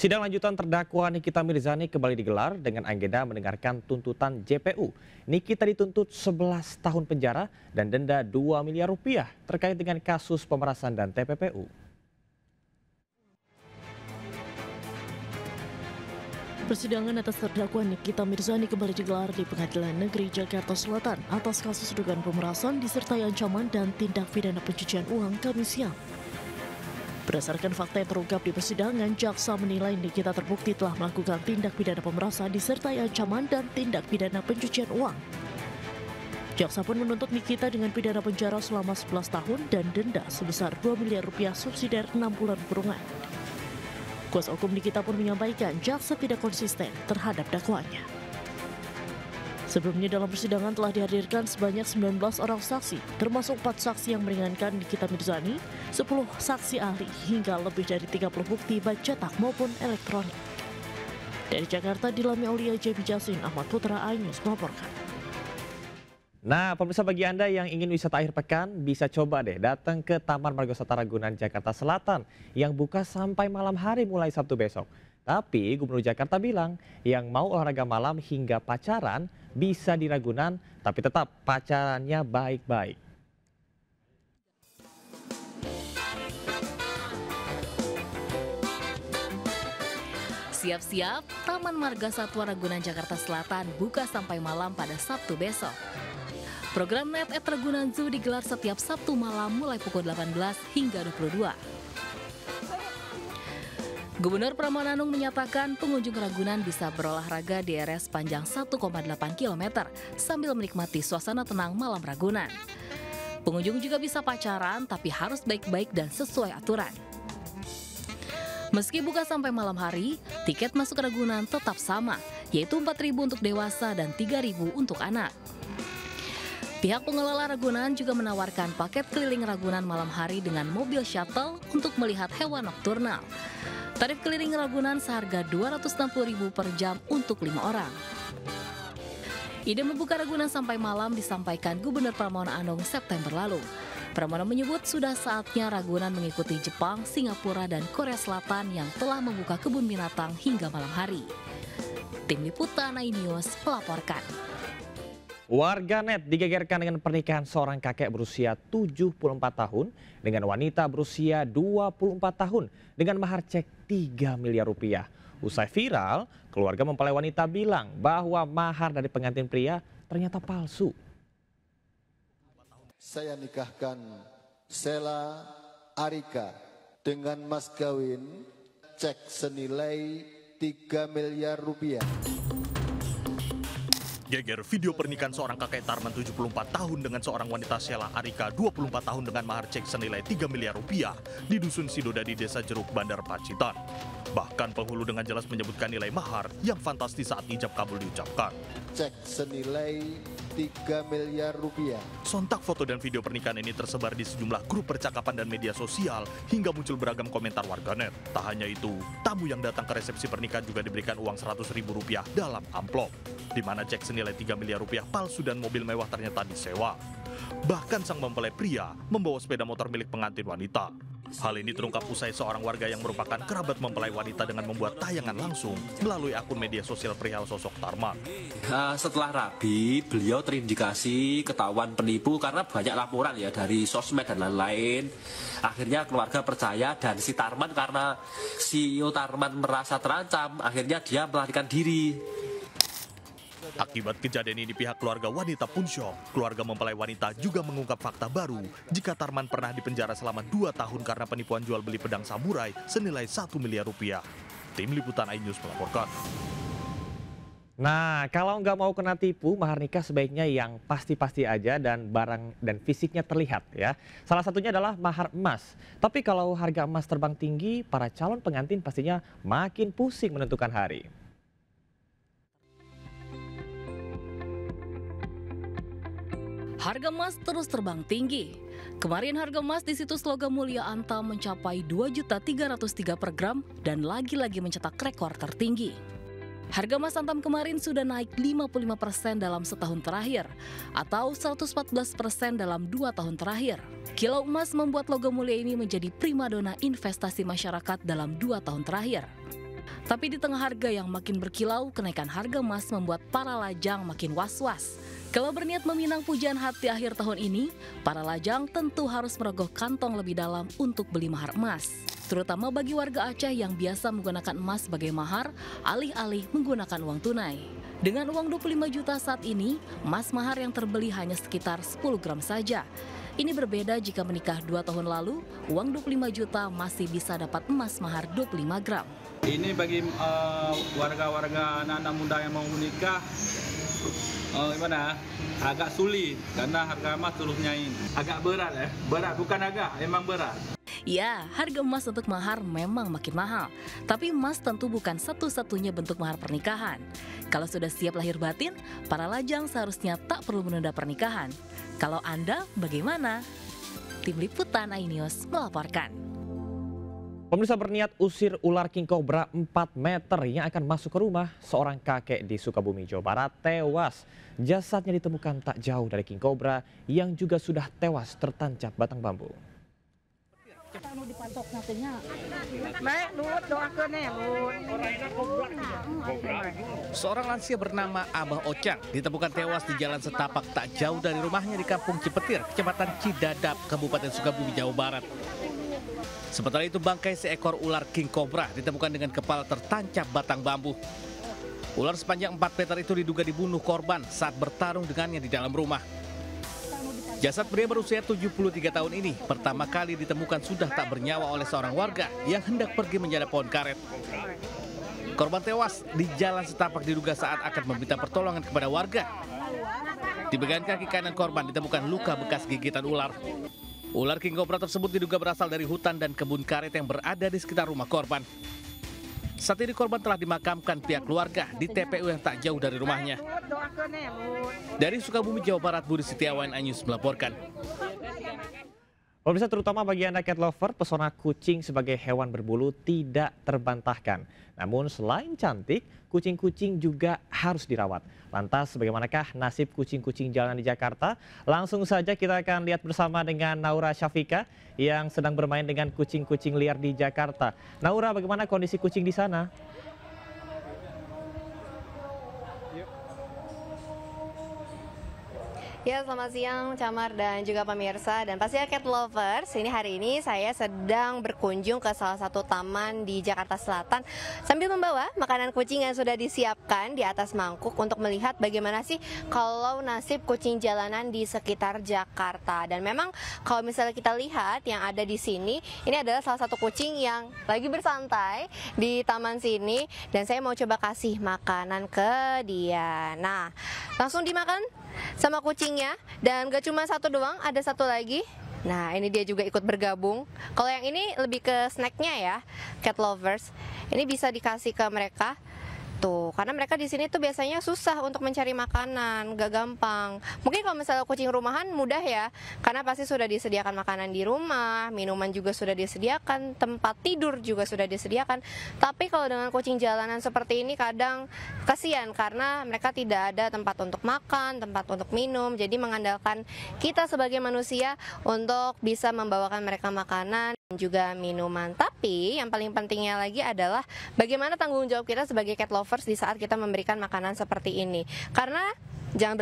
Sidang lanjutan terdakwa Nikita Mirzani kembali digelar dengan agenda mendengarkan tuntutan JPU. Nikita dituntut 11 tahun penjara dan denda 2 miliar rupiah terkait dengan kasus pemerasan dan TPPU. Persidangan atas terdakwa Nikita Mirzani kembali digelar di Pengadilan Negeri Jakarta Selatan atas kasus dugaan pemerasan disertai ancaman dan tindak pidana pencucian uang Kamis siang. Berdasarkan fakta yang terungkap di persidangan, jaksa menilai Nikita terbukti telah melakukan tindak pidana pemerasan disertai ancaman dan tindak pidana pencucian uang. Jaksa pun menuntut Nikita dengan pidana penjara selama 11 tahun dan denda sebesar 2 miliar rupiah subsidiar 6 bulan kurungan. Kuasa hukum Nikita pun menyampaikan jaksa tidak konsisten terhadap dakwaannya. Sebelumnya dalam persidangan telah dihadirkan sebanyak 19 orang saksi, termasuk 4 saksi yang meringankan Nikita Mirzani, 10 saksi ahli, hingga lebih dari 30 bukti baik cetak maupun elektronik. Dari Jakarta, Dilami Aulia, JB Jasin, Ahmad Putra, iNews melaporkan. Nah, pemirsa, bagi Anda yang ingin wisata akhir pekan, bisa coba deh datang ke Taman Margasatwa Ragunan, Jakarta Selatan, yang buka sampai malam hari mulai Sabtu besok. Tapi Gubernur Jakarta bilang, yang mau olahraga malam hingga pacaran bisa di Ragunan, tapi tetap pacarannya baik-baik. Siap-siap, Taman Margasatwa Ragunan Jakarta Selatan buka sampai malam pada Sabtu besok. Program Night at Ragunan Zoo digelar setiap Sabtu malam mulai pukul 18 hingga 22. Gubernur Pramono Anung menyatakan pengunjung Ragunan bisa berolahraga di area sepanjang 1,8 km sambil menikmati suasana tenang malam Ragunan. Pengunjung juga bisa pacaran tapi harus baik-baik dan sesuai aturan. Meski buka sampai malam hari, tiket masuk Ragunan tetap sama, yaitu 4.000 untuk dewasa dan 3.000 untuk anak. Pihak pengelola Ragunan juga menawarkan paket keliling Ragunan malam hari dengan mobil shuttle untuk melihat hewan nokturnal. Tarif keliling Ragunan seharga Rp260.000 per jam untuk 5 orang. Ide membuka Ragunan sampai malam disampaikan Gubernur Pramono Anung September lalu. Pramono menyebut sudah saatnya Ragunan mengikuti Jepang, Singapura, dan Korea Selatan yang telah membuka kebun binatang hingga malam hari. Tim Liputan iNews melaporkan. Warganet digegerkan dengan pernikahan seorang kakek berusia 74 tahun dengan wanita berusia 24 tahun dengan mahar cek 3 miliar rupiah. Usai viral, keluarga mempelai wanita bilang bahwa mahar dari pengantin pria ternyata palsu. Saya nikahkan Sela Arika dengan mas kawin cek senilai 3 miliar rupiah. Geger video pernikahan seorang kakek Tarman 74 tahun dengan seorang wanita Sela Arika 24 tahun dengan mahar cek senilai 3 miliar rupiah di Dusun Sidodadi, Desa Jeruk, Bandar Pacitan. Bahkan penghulu dengan jelas menyebutkan nilai mahar yang fantastis saat ijab kabul diucapkan. Cek senilai 3 miliar rupiah. Sontak foto dan video pernikahan ini tersebar di sejumlah grup percakapan dan media sosial hingga muncul beragam komentar warganet. Tak hanya itu, tamu yang datang ke resepsi pernikahan juga diberikan uang Rp100.000 dalam amplop, di mana cek senilai 3 miliar rupiah palsu dan mobil mewah ternyata disewa. Bahkan sang mempelai pria membawa sepeda motor milik pengantin wanita. Hal ini terungkap usai seorang warga yang merupakan kerabat mempelai wanita dengan membuat tayangan langsung melalui akun media sosial perihal sosok Tarman. Setelah rabi, beliau terindikasi ketahuan penipu karena banyak laporan ya dari sosmed dan lain-lain. Akhirnya keluarga percaya dan si Tarman karena CEO Tarman merasa terancam, akhirnya dia melarikan diri. Akibat kejadian ini pihak keluarga wanita pun syok. Keluarga mempelai wanita juga mengungkap fakta baru jika Tarman pernah dipenjara selama 2 tahun karena penipuan jual beli pedang samurai senilai 1 miliar rupiah. Tim Liputan iNews melaporkan. Nah, kalau nggak mau kena tipu, mahar nikah sebaiknya yang pasti-pasti aja dan barang dan fisiknya terlihat ya. Salah satunya adalah mahar emas. Tapi kalau harga emas terbang tinggi, para calon pengantin pastinya makin pusing menentukan hari. Harga emas terus terbang tinggi. Kemarin harga emas di situs Logam Mulia Antam mencapai Rp2.303 per gram dan lagi-lagi mencetak rekor tertinggi. Harga emas Antam kemarin sudah naik 55% dalam setahun terakhir atau 114% dalam 2 tahun terakhir. Kilau emas membuat Logam Mulia ini menjadi primadona investasi masyarakat dalam 2 tahun terakhir. Tapi di tengah harga yang makin berkilau, kenaikan harga emas membuat para lajang makin was-was. Kalau berniat meminang pujian hati akhir tahun ini, para lajang tentu harus merogoh kantong lebih dalam untuk beli mahar emas. Terutama bagi warga Aceh yang biasa menggunakan emas sebagai mahar, alih-alih menggunakan uang tunai. Dengan uang 25 juta saat ini, emas mahar yang terbeli hanya sekitar 10 gram saja. Ini berbeda jika menikah 2 tahun lalu, uang 25 juta masih bisa dapat emas mahar 25 gram. Ini bagi warga-warga anak-anak muda yang mau menikah, gimana? Agak sulit karena harga emas terus naik. Agak berat ya, berat bukan agak, emang berat. Ya, harga emas untuk mahar memang makin mahal. Tapi emas tentu bukan satu-satunya bentuk mahar pernikahan. Kalau sudah siap lahir batin, para lajang seharusnya tak perlu menunda pernikahan. Kalau Anda bagaimana? Tim Liputan iNews melaporkan. Pemirsa, berniat usir ular king cobra 4 meter yang akan masuk ke rumah seorang kakek di Sukabumi, Jawa Barat tewas. Jasadnya ditemukan tak jauh dari king cobra yang juga sudah tewas tertancap batang bambu. Seorang lansia bernama Abah Ocang ditemukan tewas di jalan setapak tak jauh dari rumahnya di Kampung Cipetir, Kecamatan Cidadap, Kabupaten Sukabumi, Jawa Barat. Sementara itu bangkai seekor ular king cobra ditemukan dengan kepala tertancap batang bambu. Ular sepanjang 4 meter itu diduga dibunuh korban saat bertarung dengannya di dalam rumah. Jasad pria berusia 73 tahun ini pertama kali ditemukan sudah tak bernyawa oleh seorang warga yang hendak pergi menjada pohon karet. Korban tewas di jalan setapak diduga saat akan meminta pertolongan kepada warga. Di bagian kaki kanan korban ditemukan luka bekas gigitan ular. Ular king cobra tersebut diduga berasal dari hutan dan kebun karet yang berada di sekitar rumah korban. Saat ini korban telah dimakamkan pihak keluarga di TPU yang tak jauh dari rumahnya. Dari Sukabumi, Jawa Barat, Budi Setiawan, iNews melaporkan. Pemirsa, terutama bagi Anda cat lover, pesona kucing sebagai hewan berbulu tidak terbantahkan. Namun selain cantik, kucing-kucing juga harus dirawat. Lantas bagaimanakah nasib kucing-kucing jalanan di Jakarta? Langsung saja kita akan lihat bersama dengan Naura Syafika yang sedang bermain dengan kucing-kucing liar di Jakarta. Naura, bagaimana kondisi kucing di sana? Ya, selamat siang Camar dan juga pemirsa dan pastinya cat lovers. Hari ini saya sedang berkunjung ke salah satu taman di Jakarta Selatan sambil membawa makanan kucing yang sudah disiapkan di atas mangkuk untuk melihat bagaimana sih kalau nasib kucing jalanan di sekitar Jakarta. Dan memang kalau misalnya kita lihat yang ada di sini, ini adalah salah satu kucing yang lagi bersantai di taman sini dan saya mau coba kasih makanan ke dia. Nah, langsung dimakan sama kucingnya, dan gak cuma satu doang, ada satu lagi. Nah, ini dia juga ikut bergabung. Kalau yang ini lebih ke snacknya ya, cat lovers. Ini bisa dikasih ke mereka. Tuh, karena mereka di sini tuh biasanya susah untuk mencari makanan, gak gampang. Mungkin kalau misalnya kucing rumahan mudah ya, karena pasti sudah disediakan makanan di rumah, minuman juga sudah disediakan, tempat tidur juga sudah disediakan. Tapi kalau dengan kucing jalanan seperti ini kadang kasihan karena mereka tidak ada tempat untuk makan, tempat untuk minum. Jadi mengandalkan kita sebagai manusia untuk bisa membawakan mereka makanan dan juga minuman. Tapi yang paling pentingnya lagi adalah bagaimana tanggung jawab kita sebagai cat lovers di saat kita memberikan makanan seperti ini. Karena jangan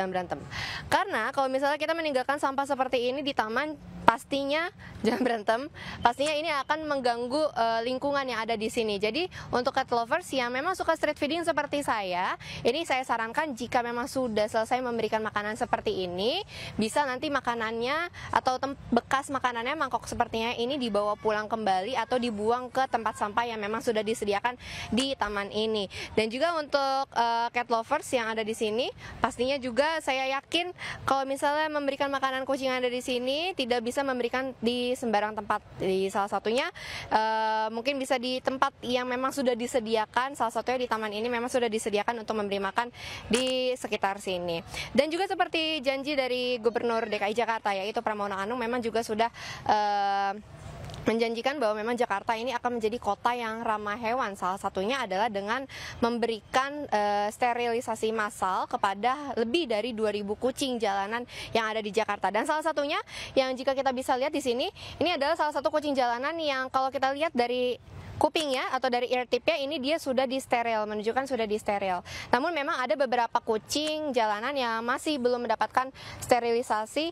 berantem. Karena kalau misalnya kita meninggalkan sampah seperti ini di taman, pastinya jangan berantem. Pastinya ini akan mengganggu lingkungan yang ada di sini. Jadi untuk cat lovers yang memang suka street feeding seperti saya, ini saya sarankan jika memang sudah selesai memberikan makanan seperti ini, bisa nanti makanannya atau bekas makanannya, mangkok sepertinya ini dibawa pulang kembali atau dibuang ke tempat sampah yang memang sudah disediakan di taman ini. Dan juga untuk cat lovers yang ada di sini, pastinya juga saya yakin kalau misalnya memberikan makanan kucing yang ada di sini tidak bisa memberikan di sembarang tempat. Di salah satunya mungkin bisa di tempat yang memang sudah disediakan. Salah satunya di taman ini memang sudah disediakan untuk memberi makan di sekitar sini. Dan juga seperti janji dari Gubernur DKI Jakarta yaitu Pramono Anung memang juga sudah menjanjikan bahwa memang Jakarta ini akan menjadi kota yang ramah hewan. Salah satunya adalah dengan memberikan sterilisasi massal kepada lebih dari 2.000 kucing jalanan yang ada di Jakarta. Dan salah satunya yang jika kita bisa lihat di sini, ini adalah salah satu kucing jalanan yang kalau kita lihat dari kupingnya atau dari ear tipnya ini dia sudah disteril, menunjukkan sudah disteril. Namun memang ada beberapa kucing jalanan yang masih belum mendapatkan sterilisasi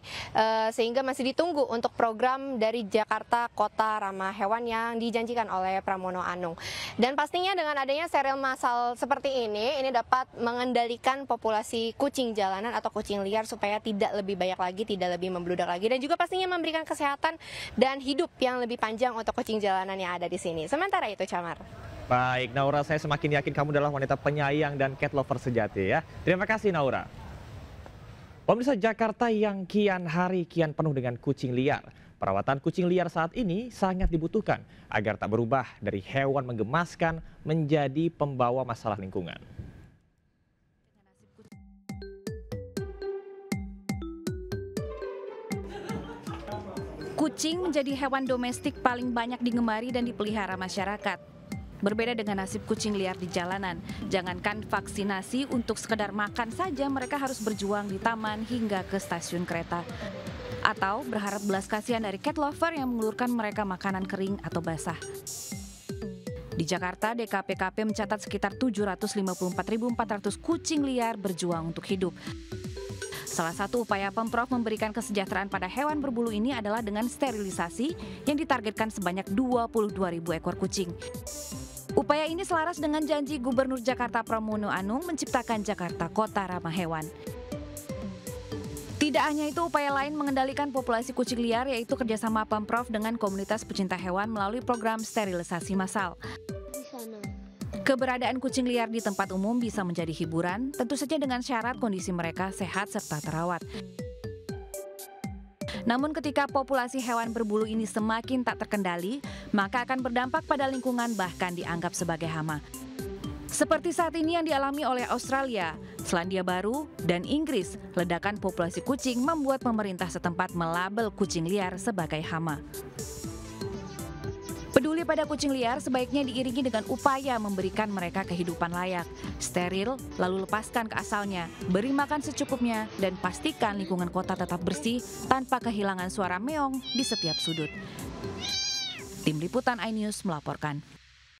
sehingga masih ditunggu untuk program dari Jakarta Kota Ramah Hewan yang dijanjikan oleh Pramono Anung. Dan pastinya dengan adanya steril massal seperti ini dapat mengendalikan populasi kucing jalanan atau kucing liar supaya tidak lebih banyak lagi, tidak lebih membludak lagi, dan juga pastinya memberikan kesehatan dan hidup yang lebih panjang untuk kucing jalanan yang ada di sini. Sementara itu, Camar. Baik, Naura, saya semakin yakin kamu adalah wanita penyayang dan cat lover sejati ya. Terima kasih, Naura. Pemirsa, Jakarta yang kian hari kian penuh dengan kucing liar. Perawatan kucing liar saat ini sangat dibutuhkan agar tak berubah dari hewan menggemaskan menjadi pembawa masalah lingkungan. Kucing menjadi hewan domestik paling banyak digemari dan dipelihara masyarakat. Berbeda dengan nasib kucing liar di jalanan, jangankan vaksinasi, untuk sekedar makan saja mereka harus berjuang di taman hingga ke stasiun kereta. Atau berharap belas kasihan dari cat lover yang mengulurkan mereka makanan kering atau basah. Di Jakarta, DKPKP mencatat sekitar 754.400 kucing liar berjuang untuk hidup. Salah satu upaya Pemprov memberikan kesejahteraan pada hewan berbulu ini adalah dengan sterilisasi yang ditargetkan sebanyak 22.000 ekor kucing. Upaya ini selaras dengan janji Gubernur Jakarta Pramono Anung menciptakan Jakarta Kota Ramah Hewan. Tidak hanya itu, upaya lain mengendalikan populasi kucing liar yaitu kerjasama Pemprov dengan komunitas pecinta hewan melalui program sterilisasi massal. Keberadaan kucing liar di tempat umum bisa menjadi hiburan, tentu saja dengan syarat kondisi mereka sehat serta terawat. Namun ketika populasi hewan berbulu ini semakin tak terkendali, maka akan berdampak pada lingkungan, bahkan dianggap sebagai hama. Seperti saat ini yang dialami oleh Australia, Selandia Baru, dan Inggris, ledakan populasi kucing membuat pemerintah setempat melabel kucing liar sebagai hama. Peduli pada kucing liar sebaiknya diiringi dengan upaya memberikan mereka kehidupan layak, steril, lalu lepaskan ke asalnya, beri makan secukupnya, dan pastikan lingkungan kota tetap bersih tanpa kehilangan suara meong di setiap sudut. Tim Liputan iNews melaporkan.